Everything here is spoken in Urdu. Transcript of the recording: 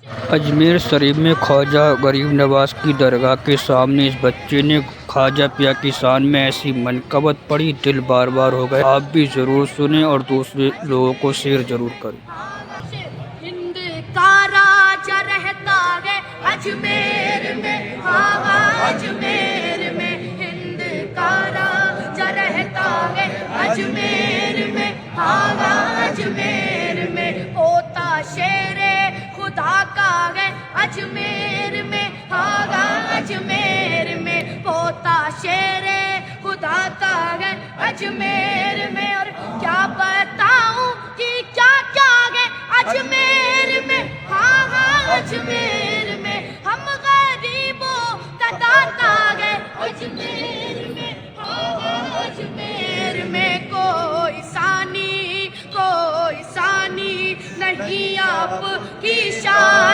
اجمیر شریف میں خواجہ غریب نواز کی درگاہ کے سامنے اس بچے نے خواجہ پیا کی شان میں ایسی منقبت پڑھی، دل بار بار ہو گئے۔ آپ بھی ضرور سنیں اور دوسرے لوگوں کو شیئر ضرور کریں۔ ہند کا راجا رہتا ہے اجمیر میں، اجمیر میں ہند کا راجا رہتا ہے اجمیر میں، اجمیر میں ہوتا شیر خدا کا ہے اجمیر میں، اجمیر میں ہوتا شیر خدا کا ہے اجمیر میں۔ اور کیا بتاؤں کہ کیا کیا ہے اجمیر میں، اجمیر میں ہم غریبوں کا داتا ہے اجمیر میں، اجمیر میں کوئی ثانی نہیں آپ کی شان